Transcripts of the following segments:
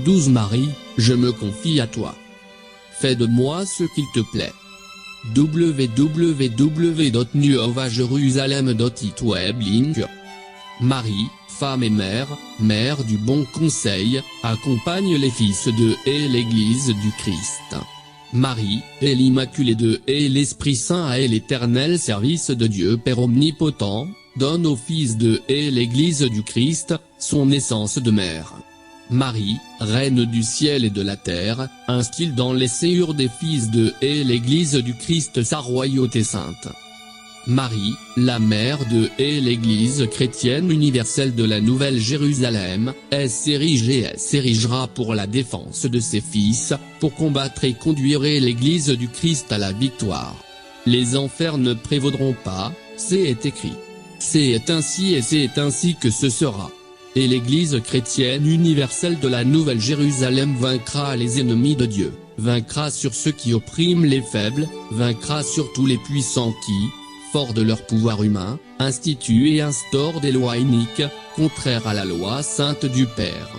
12 Marie, je me confie à toi. Fais de moi ce qu'il te plaît. www.nuovajerusalem.it web link. Marie, femme et mère du bon conseil, accompagne les fils de et l'Église du Christ. Marie est l'Immaculée de et l'Esprit Saint et l'Éternel service de Dieu Père Omnipotent, donne aux fils de et l'Église du Christ, son essence de mère. Marie, Reine du ciel et de la terre, instille dans les séjours des fils de et l'Église du Christ sa royauté sainte. Marie, la mère de et l'Église chrétienne universelle de la Nouvelle Jérusalem, s'érige et s'érigera pour la défense de ses fils, pour combattre et conduire l'Église du Christ à la victoire. Les enfers ne prévaudront pas, c'est écrit. C'est ainsi et c'est ainsi que ce sera. Et l'Église chrétienne universelle de la Nouvelle Jérusalem vaincra les ennemis de Dieu, vaincra sur ceux qui oppriment les faibles, vaincra sur tous les puissants qui, forts de leur pouvoir humain, instituent et instaurent des lois iniques, contraires à la loi sainte du Père.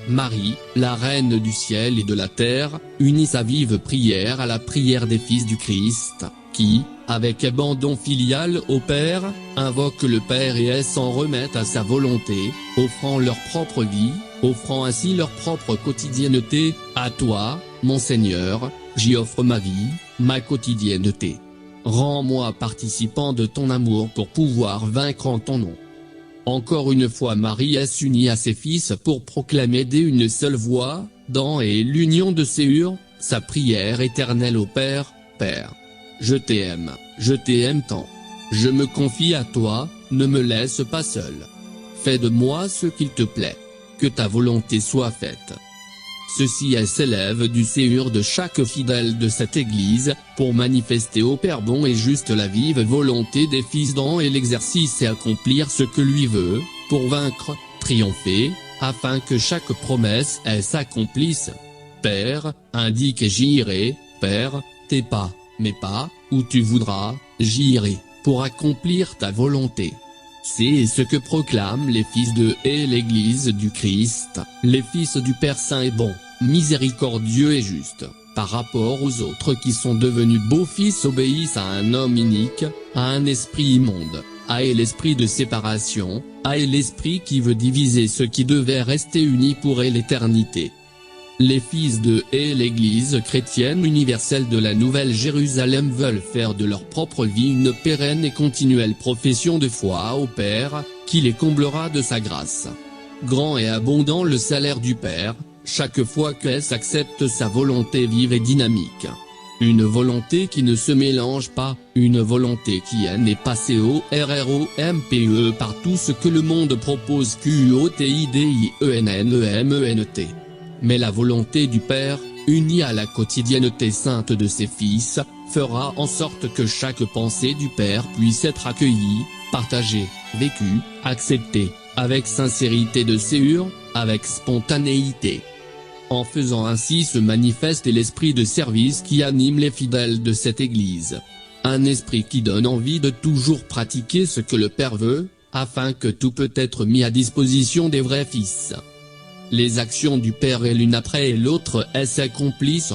Marie, la Reine du ciel et de la terre, unit sa vive prière à la prière des fils du Christ, qui, avec abandon filial au Père, invoquent le Père et s'en remettent à sa volonté, offrant leur propre vie, offrant ainsi leur propre quotidienneté. À toi, mon Seigneur, j'y offre ma vie, ma quotidienneté. Rends-moi participant de ton amour pour pouvoir vaincre en ton nom. Encore une fois Marie s'unit à ses fils pour proclamer d'une seule voix, dans et l'union de séjours, sa prière éternelle au Père. Père, je t'aime tant. Je me confie à toi, ne me laisse pas seul. Fais de moi ce qu'il te plaît. Que ta volonté soit faite. Ceci s'élève du séjour de chaque fidèle de cette Église, pour manifester au Père bon et juste la vive volonté des fils dans et l'exercice et accomplir ce que lui veut, pour vaincre, triompher, afin que chaque promesse s'accomplisse. Père, indique et j'irai, Père, tes pas, mes pas, où tu voudras, j'y irai, pour accomplir ta volonté. C'est ce que proclament les fils de et l'Église du Christ, les fils du Père Saint et bon, miséricordieux et juste, par rapport aux autres qui sont devenus beaux fils obéissent à un homme inique, à un esprit immonde, à l'esprit de séparation, à l'esprit qui veut diviser ceux qui devaient rester unis pour l'éternité. Les fils de et l'Église chrétienne universelle de la Nouvelle Jérusalem veulent faire de leur propre vie une pérenne et continuelle profession de foi au Père, qui les comblera de sa grâce. Grand et abondant le salaire du Père, chaque fois qu'elle accepte sa volonté vive et dynamique. Une volonté qui ne se mélange pas, une volonté qui n'est pas CORROMPE par tout ce que le monde propose QOTIDIENNEMENT. Mais la volonté du Père, unie à la quotidienneté sainte de ses fils, fera en sorte que chaque pensée du Père puisse être accueillie, partagée, vécue, acceptée, avec sincérité de séjour, avec spontanéité. En faisant ainsi se manifeste l'esprit de service qui anime les fidèles de cette Église. Un esprit qui donne envie de toujours pratiquer ce que le Père veut, afin que tout peut être mis à disposition des vrais fils. Les actions du Père et l'une après l'autre s'accomplissent.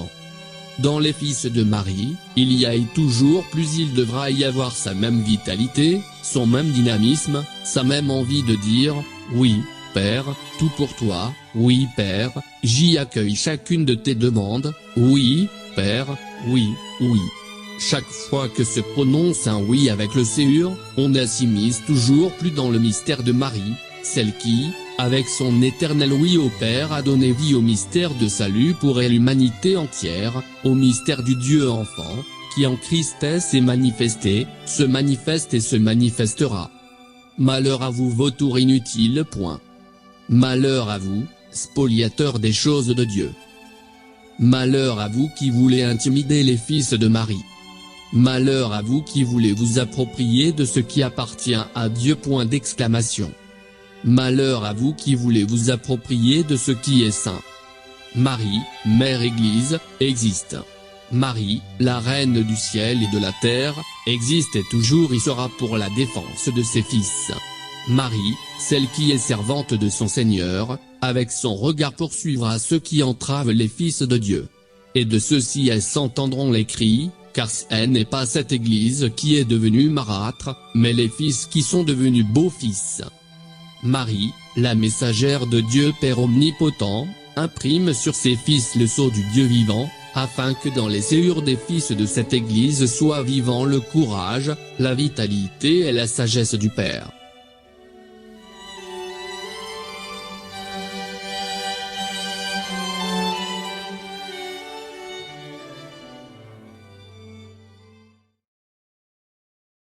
Dans les fils de Marie, il y a toujours plus il devra y avoir sa même vitalité, son même dynamisme, sa même envie de dire, oui, Père, tout pour toi, oui Père, j'y accueille chacune de tes demandes, oui, Père, oui, oui. Chaque fois que se prononce un oui avec le séjour, on s'immisce toujours plus dans le mystère de Marie, celle qui, avec son éternel oui au Père a donné vie au mystère de salut pour l'humanité entière, au mystère du Dieu enfant, qui en Christ s'est manifesté, se manifeste et se manifestera. Malheur à vous vautours inutiles. Malheur à vous, spoliateurs des choses de Dieu. Malheur à vous qui voulez intimider les fils de Marie. Malheur à vous qui voulez vous approprier de ce qui appartient à Dieu. Malheur à vous qui voulez vous approprier de ce qui est saint. Marie, Mère Église, existe. Marie, la Reine du ciel et de la terre, existe et toujours y sera pour la défense de ses fils. Marie, celle qui est servante de son Seigneur, avec son regard poursuivra ceux qui entravent les fils de Dieu. Et de ceux-ci elles s'entendront les cris, car ce n'est pas cette Église qui est devenue marâtre, mais les fils qui sont devenus beaux-fils. Marie, la messagère de Dieu Père Omnipotent, imprime sur ses fils le sceau du Dieu vivant, afin que dans les séjours des fils de cette Église soit vivant le courage, la vitalité et la sagesse du Père.